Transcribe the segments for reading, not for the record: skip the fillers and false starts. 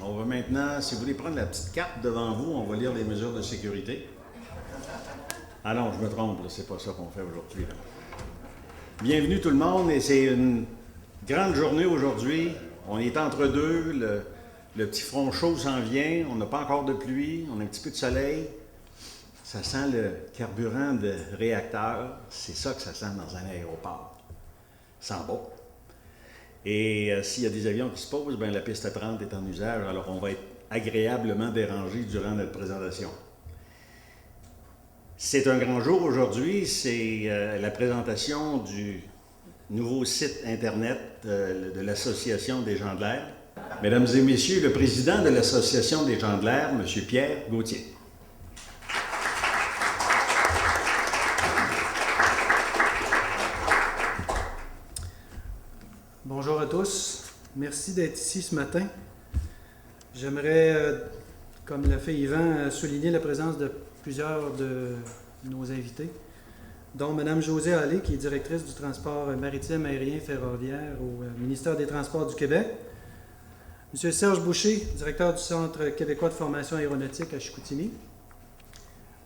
On va maintenant, si vous voulez prendre la petite carte devant vous, on va lire les mesures de sécurité. Ah non, je me trompe, c'est pas ça qu'on fait aujourd'hui. Là. Bienvenue tout le monde, et c'est une grande journée aujourd'hui. On est entre deux, le petit front chaud s'en vient, on n'a pas encore de pluie, on a un petit peu de soleil. Ça sent le carburant de réacteur, c'est ça que ça sent dans un aéroport. Ça sent bon. Et s'il y a des avions qui se posent, bien, la piste 30 est en usage, alors on va être agréablement dérangé durant notre présentation. C'est un grand jour aujourd'hui, c'est la présentation du nouveau site Internet de l'Association des gens de l'air. Mesdames et messieurs, le président de l'Association des gens de l'air, M. Pierre Gauthier. Bonjour à tous. Merci d'être ici ce matin. J'aimerais, comme l'a fait Yvan, souligner la présence de plusieurs de nos invités, dont Mme Josée Allé, qui est directrice du transport maritime, aérien, ferroviaire au ministère des Transports du Québec. M. Serge Boucher, directeur du Centre québécois de formation aéronautique à Chicoutimi.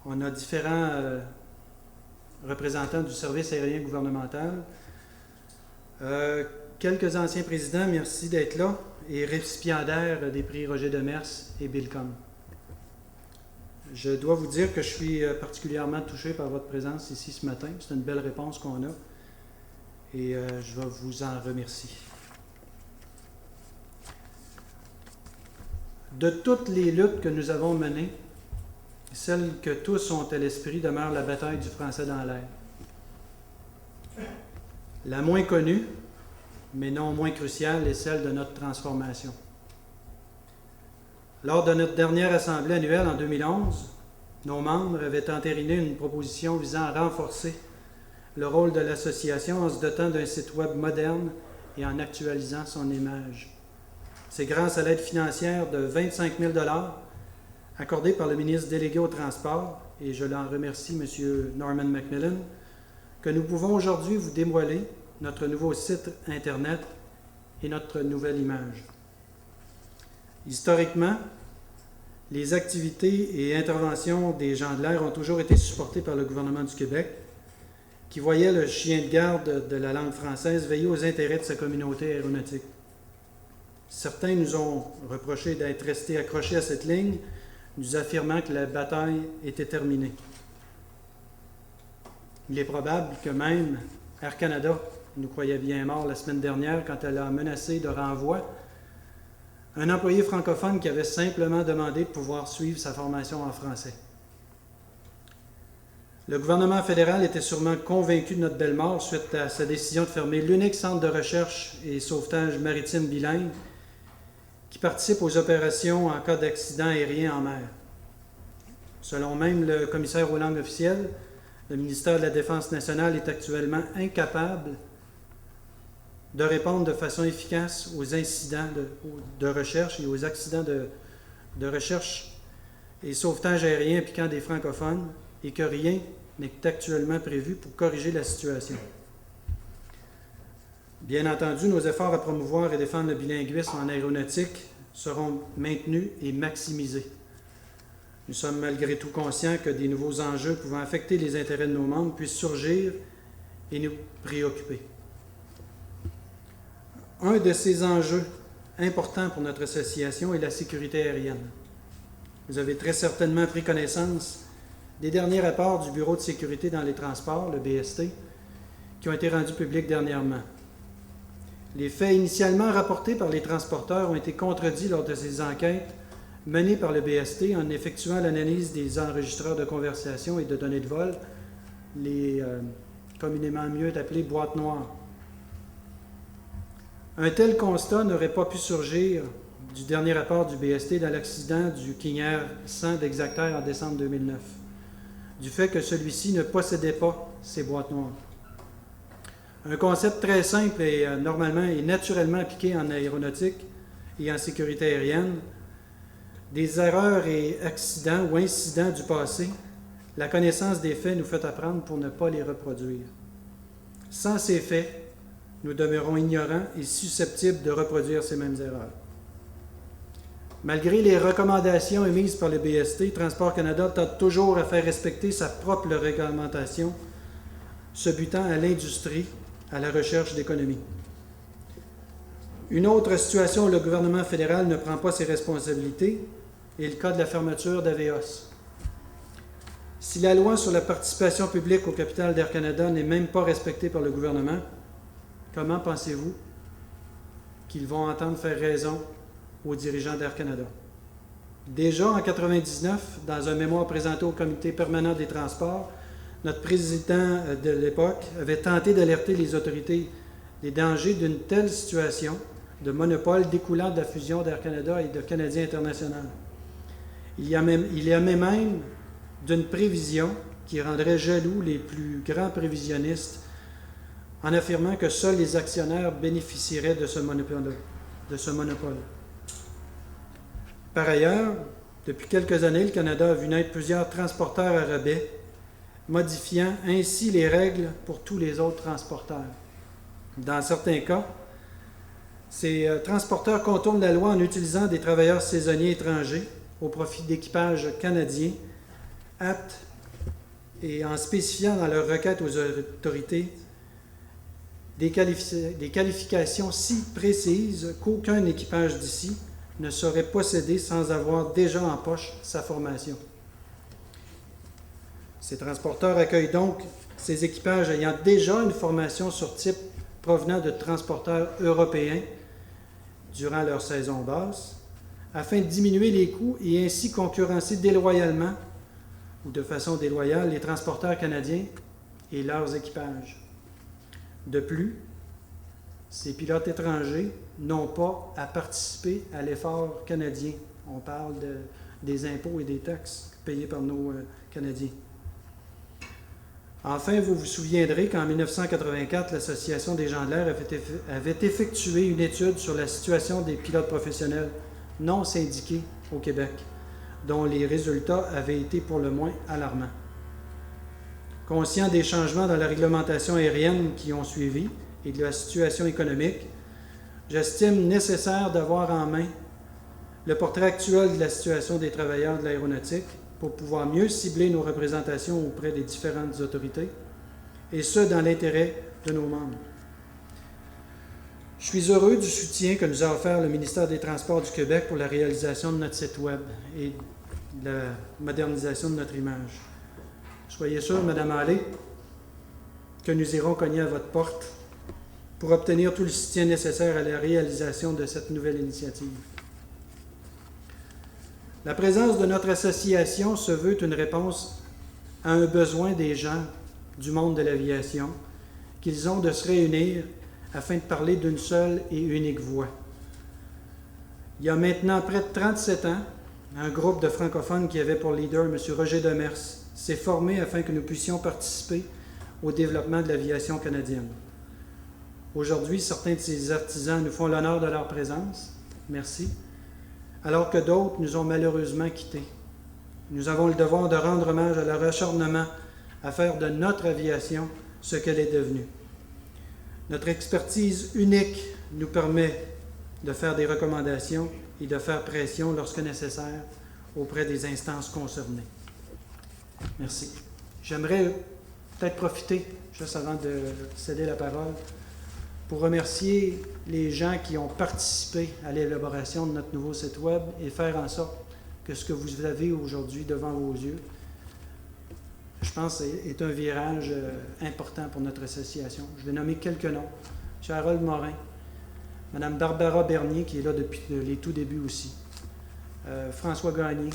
On a différents représentants du service aérien gouvernemental. Quelques anciens présidents, merci d'être là, et récipiendaires des prix Roger Demers et Billcom. Je dois vous dire que je suis particulièrement touché par votre présence ici ce matin. C'est une belle réponse qu'on a, et je vais vous en remercier. De toutes les luttes que nous avons menées, celle que tous ont à l'esprit demeure la bataille du français dans l'air. La moins connue, mais non moins cruciale, est celle de notre transformation. Lors de notre dernière assemblée annuelle en 2011, nos membres avaient entériné une proposition visant à renforcer le rôle de l'association en se dotant d'un site web moderne et en actualisant son image. C'est grâce à l'aide financière de 25 000 $ accordée par le ministre délégué au transport, et je l'en remercie, M. Norman McMillan, que nous pouvons aujourd'hui vous dévoiler notre nouveau site Internet et notre nouvelle image. Historiquement, les activités et interventions des gens de l'air ont toujours été supportées par le gouvernement du Québec, qui voyait le chien de garde de la langue française veiller aux intérêts de sa communauté aéronautique. Certains nous ont reproché d'être restés accrochés à cette ligne, nous affirmant que la bataille était terminée. Il est probable que même Air Canada nous croyait bien morts la semaine dernière quand elle a menacé de renvoi un employé francophone qui avait simplement demandé de pouvoir suivre sa formation en français. Le gouvernement fédéral était sûrement convaincu de notre belle mort suite à sa décision de fermer l'unique centre de recherche et sauvetage maritime bilingue qui participe aux opérations en cas d'accident aérien en mer. Selon même le commissaire aux langues officielles, le ministère de la Défense nationale est actuellement incapable de répondre de façon efficace aux incidents de recherche et aux accidents de recherche et sauvetage aérien impliquant des francophones, et que rien n'est actuellement prévu pour corriger la situation. Bien entendu, nos efforts à promouvoir et défendre le bilinguisme en aéronautique seront maintenus et maximisés. Nous sommes malgré tout conscients que des nouveaux enjeux pouvant affecter les intérêts de nos membres puissent surgir et nous préoccuper. Un de ces enjeux importants pour notre association est la sécurité aérienne. Vous avez très certainement pris connaissance des derniers rapports du Bureau de sécurité dans les transports, le BST, qui ont été rendus publics dernièrement. Les faits initialement rapportés par les transporteurs ont été contredits lors de ces enquêtes menées par le BST en effectuant l'analyse des enregistreurs de conversation et de données de vol, les communément mieux appelés boîtes noires. Un tel constat n'aurait pas pu surgir du dernier rapport du BST dans l'accident du King Air 100 d'Exactair en décembre 2009, du fait que celui-ci ne possédait pas ces boîtes noires. Un concept très simple et normalement et naturellement appliqué en aéronautique et en sécurité aérienne. Des erreurs et accidents ou incidents du passé, la connaissance des faits nous fait apprendre pour ne pas les reproduire. Sans ces faits, nous demeurons ignorants et susceptibles de reproduire ces mêmes erreurs. Malgré les recommandations émises par le BST, Transport Canada tente toujours à faire respecter sa propre réglementation, se butant à l'industrie, à la recherche d'économie. Une autre situation où le gouvernement fédéral ne prend pas ses responsabilités est le cas de la fermeture d'Aveos. Si la loi sur la participation publique au capital d'Air Canada n'est même pas respectée par le gouvernement, comment pensez-vous qu'ils vont entendre faire raison aux dirigeants d'Air Canada? Déjà en 1999, dans un mémoire présenté au Comité permanent des transports, notre président de l'époque avait tenté d'alerter les autorités des dangers d'une telle situation de monopole découlant de la fusion d'Air Canada et de Canadien International. Il y a même d'une prévision qui rendrait jaloux les plus grands prévisionnistes en affirmant que seuls les actionnaires bénéficieraient de ce monopole. Par ailleurs, depuis quelques années, le Canada a vu naître plusieurs transporteurs à rabais, modifiant ainsi les règles pour tous les autres transporteurs. Dans certains cas, ces transporteurs contournent la loi en utilisant des travailleurs saisonniers étrangers au profit d'équipages canadiens aptes et en spécifiant dans leur requête aux autorités des qualifications si précises qu'aucun équipage d'ici ne saurait posséder sans avoir déjà en poche sa formation. Ces transporteurs accueillent donc ces équipages ayant déjà une formation sur type provenant de transporteurs européens durant leur saison basse, afin de diminuer les coûts et ainsi concurrencer déloyalement ou de façon déloyale les transporteurs canadiens et leurs équipages. De plus, ces pilotes étrangers n'ont pas à participer à l'effort canadien. On parle des impôts et des taxes payés par nos Canadiens. Enfin, vous vous souviendrez qu'en 1984, l'Association des gens de l'air avait effectué une étude sur la situation des pilotes professionnels non syndiqués au Québec, dont les résultats avaient été pour le moins alarmants. Conscient des changements dans la réglementation aérienne qui ont suivi et de la situation économique, j'estime nécessaire d'avoir en main le portrait actuel de la situation des travailleurs de l'aéronautique pour pouvoir mieux cibler nos représentations auprès des différentes autorités, et ce, dans l'intérêt de nos membres. Je suis heureux du soutien que nous a offert le ministère des Transports du Québec pour la réalisation de notre site Web et de la modernisation de notre image. Soyez sûrs, Mme Hallé, que nous irons cogner à votre porte pour obtenir tout le soutien nécessaire à la réalisation de cette nouvelle initiative. La présence de notre association se veut une réponse à un besoin des gens du monde de l'aviation qu'ils ont de se réunir afin de parler d'une seule et unique voix. Il y a maintenant près de 37 ans, un groupe de francophones qui avait pour leader M. Roger Demers s'est formé afin que nous puissions participer au développement de l'aviation canadienne. Aujourd'hui, certains de ces artisans nous font l'honneur de leur présence. Merci. Alors que d'autres nous ont malheureusement quittés. Nous avons le devoir de rendre hommage à leur acharnement à faire de notre aviation ce qu'elle est devenue. Notre expertise unique nous permet de faire des recommandations et de faire pression lorsque nécessaire auprès des instances concernées. Merci. J'aimerais peut-être profiter, juste avant de céder la parole, pour remercier les gens qui ont participé à l'élaboration de notre nouveau site Web et faire en sorte que ce que vous avez aujourd'hui devant vos yeux, je pense, est un virage important pour notre association. Je vais nommer quelques noms. M. Harold Morin, Mme Barbara Bernier, qui est là depuis les tout débuts aussi, François Gagné,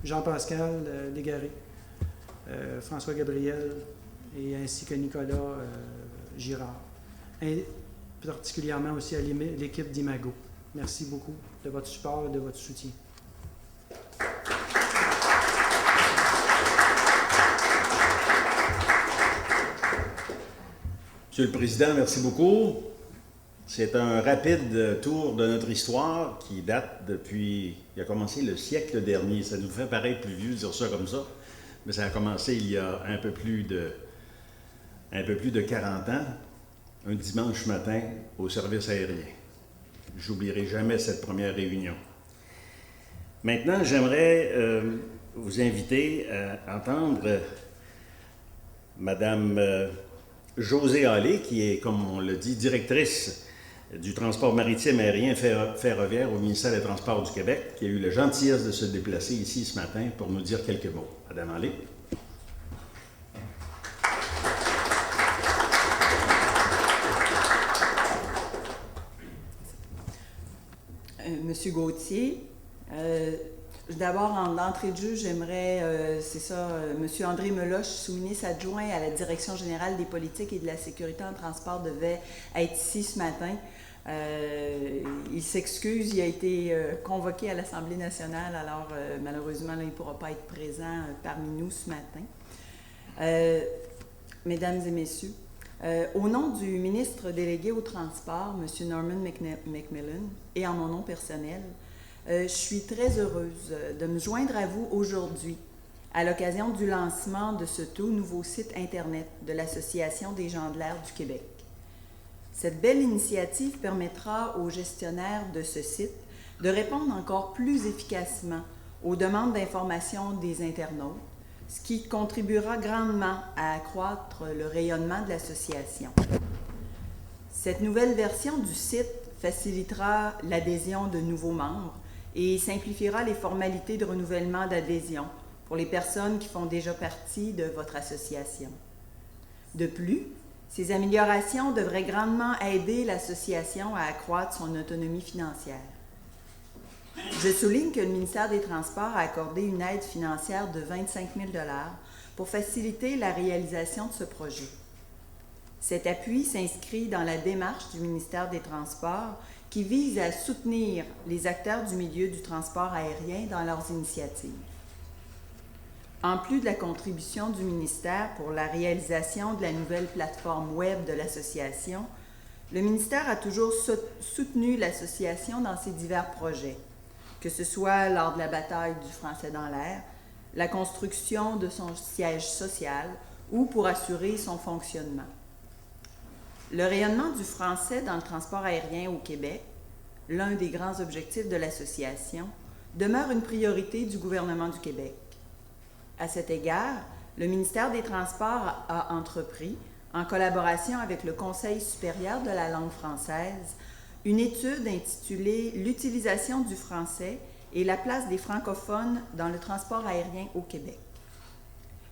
Jean-Pascal Légaré, François Gabriel, et ainsi que Nicolas Girard, et particulièrement aussi à l'équipe d'Imago. Merci beaucoup de votre support et de votre soutien. Monsieur le Président, merci beaucoup. C'est un rapide tour de notre histoire qui date depuis, il a commencé le siècle dernier. Ça nous fait paraître plus vieux de dire ça comme ça, mais ça a commencé il y a un peu plus de 40 ans, un dimanche matin au service aérien. J'oublierai jamais cette première réunion. Maintenant, j'aimerais vous inviter à entendre Madame Josée Hallé, qui est, comme on le dit, directrice du transport maritime aérien ferroviaire au ministère des Transports du Québec, qui a eu la gentillesse de se déplacer ici ce matin pour nous dire quelques mots. Madame Hallé. Monsieur Gauthier, d'abord, en entrée de jeu, j'aimerais, Monsieur André Meloche, sous-ministre adjoint à la Direction générale des politiques et de la sécurité en transport, devait être ici ce matin. Il s'excuse, il a été convoqué à l'Assemblée nationale, alors malheureusement, là, il ne pourra pas être présent parmi nous ce matin. Mesdames et messieurs, au nom du ministre délégué au transport, M. Norman McMillan, et en mon nom personnel, je suis très heureuse de me joindre à vous aujourd'hui à l'occasion du lancement de ce tout nouveau site Internet de l'Association des gens de l'air du Québec. Cette belle initiative permettra aux gestionnaires de ce site de répondre encore plus efficacement aux demandes d'information des internautes, ce qui contribuera grandement à accroître le rayonnement de l'association. Cette nouvelle version du site facilitera l'adhésion de nouveaux membres et simplifiera les formalités de renouvellement d'adhésion pour les personnes qui font déjà partie de votre association. De plus, ces améliorations devraient grandement aider l'association à accroître son autonomie financière. Je souligne que le ministère des Transports a accordé une aide financière de 25 000 $ pour faciliter la réalisation de ce projet. Cet appui s'inscrit dans la démarche du ministère des Transports qui vise à soutenir les acteurs du milieu du transport aérien dans leurs initiatives. En plus de la contribution du ministère pour la réalisation de la nouvelle plateforme web de l'association, le ministère a toujours soutenu l'association dans ses divers projets, que ce soit lors de la bataille du français dans l'air, la construction de son siège social ou pour assurer son fonctionnement. Le rayonnement du français dans le transport aérien au Québec, l'un des grands objectifs de l'association, demeure une priorité du gouvernement du Québec. À cet égard, le ministère des Transports a entrepris, en collaboration avec le Conseil supérieur de la langue française, une étude intitulée « L'utilisation du français et la place des francophones dans le transport aérien au Québec ».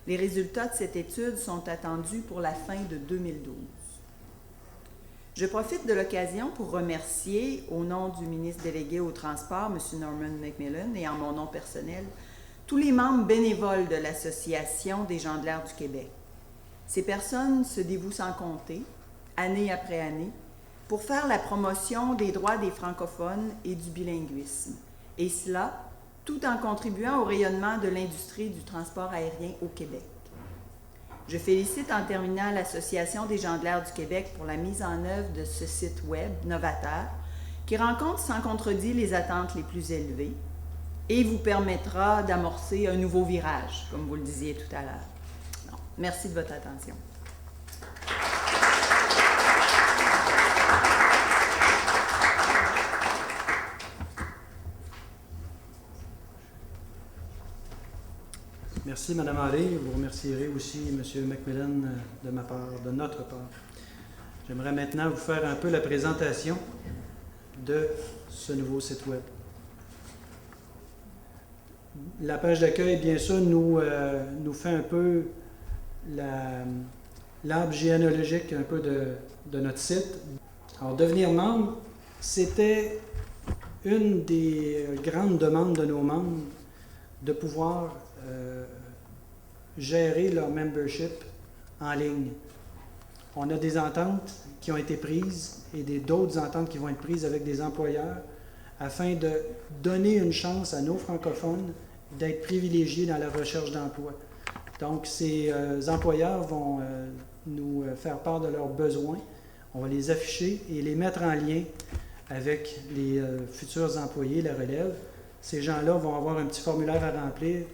Les résultats de cette étude sont attendus pour la fin de 2012. Je profite de l'occasion pour remercier, au nom du ministre délégué au transport, M. Norman McMillan, et en mon nom personnel, tous les membres bénévoles de l'Association des gens de l'air du Québec. Ces personnes se dévouent sans compter, année après année, pour faire la promotion des droits des francophones et du bilinguisme, et cela tout en contribuant au rayonnement de l'industrie du transport aérien au Québec. Je félicite en terminant l'Association des gens de l'air du Québec pour la mise en œuvre de ce site web novateur qui rencontre sans contredit les attentes les plus élevées et vous permettra d'amorcer un nouveau virage, comme vous le disiez tout à l'heure. Merci de votre attention. Merci, Mme Hallé. Vous remercierez aussi M. McMillan de ma part, de notre part. J'aimerais maintenant vous faire un peu la présentation de ce nouveau site web. La page d'accueil, bien sûr, nous fait un peu l'arbre généalogique un peu de notre site. Alors, devenir membre, c'était une des grandes demandes de nos membres de pouvoir gérer leur membership en ligne. On a des ententes qui ont été prises et d'autres ententes qui vont être prises avec des employeurs afin de donner une chance à nos francophones d'être privilégiés dans la recherche d'emploi. Donc, ces employeurs vont nous faire part de leurs besoins. On va les afficher et les mettre en lien avec les futurs employés, la relève. Ces gens-là vont avoir un petit formulaire à remplir.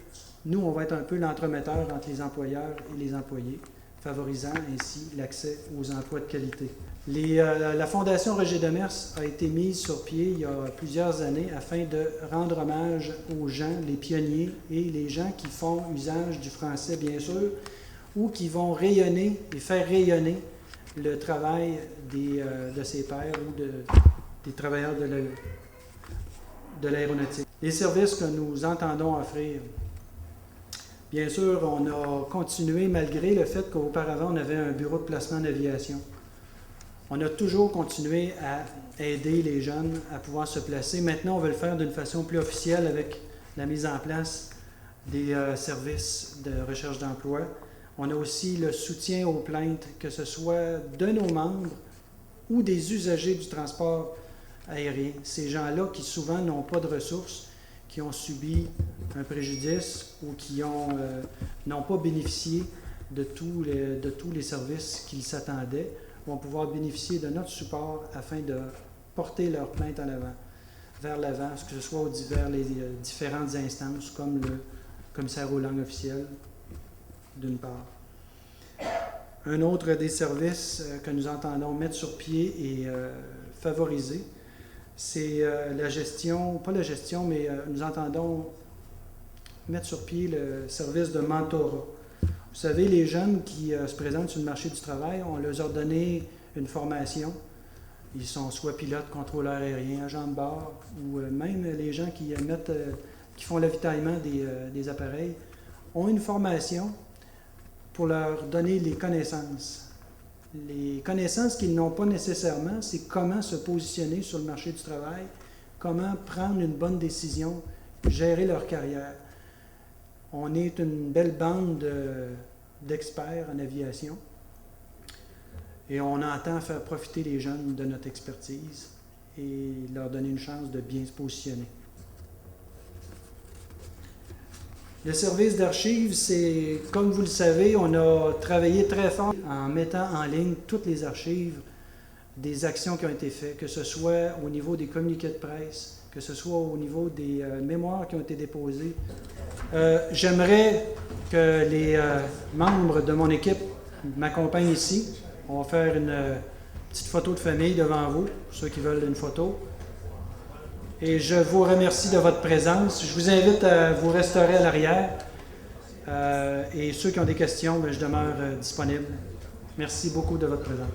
Nous, on va être un peu l'entremetteur entre les employeurs et les employés, favorisant ainsi l'accès aux emplois de qualité. La Fondation Roger Demers a été mise sur pied il y a plusieurs années afin de rendre hommage aux gens, les pionniers et les gens qui font usage du français, bien sûr, ou qui vont rayonner et faire rayonner le travail de ses pairs ou des travailleurs de l'aéronautique. Les services que nous entendons offrir. Bien sûr, on a continué malgré le fait qu'auparavant, on avait un bureau de placement d'aviation. On a toujours continué à aider les jeunes à pouvoir se placer. Maintenant, on veut le faire d'une façon plus officielle avec la mise en place des services de recherche d'emploi. On a aussi le soutien aux plaintes, que ce soit de nos membres ou des usagers du transport aérien. Ces gens-là qui souvent n'ont pas de ressources, qui ont subi un préjudice ou qui n'ont pas bénéficié de tous les services qu'ils s'attendaient, vont pouvoir bénéficier de notre support afin de porter leur plainte en avant, vers l'avant, que ce soit vers les différentes instances, comme le commissaire aux langues officielles, d'une part. Un autre des services que nous entendons mettre sur pied et favoriser, c'est la gestion, pas la gestion, mais nous entendons mettre sur pied le service de mentorat. Vous savez, les jeunes qui se présentent sur le marché du travail, on leur a donné une formation. Ils sont soit pilotes, contrôleurs aériens, agents de bord, ou même les gens qui font l'avitaillement des appareils, ont une formation pour leur donner les connaissances. Les connaissances qu'ils n'ont pas nécessairement, c'est comment se positionner sur le marché du travail, comment prendre une bonne décision, gérer leur carrière. On est une belle bande d'experts en aviation et on entend faire profiter les jeunes de notre expertise et leur donner une chance de bien se positionner. Le service d'archives, c'est, comme vous le savez, on a travaillé très fort en mettant en ligne toutes les archives des actions qui ont été faites, que ce soit au niveau des communiqués de presse, que ce soit au niveau des mémoires qui ont été déposées. J'aimerais que les membres de mon équipe m'accompagnent ici. On va faire une petite photo de famille devant vous, pour ceux qui veulent une photo. Et je vous remercie de votre présence. Je vous invite à vous restaurer à l'arrière. Et ceux qui ont des questions, je demeure disponible. Merci beaucoup de votre présence.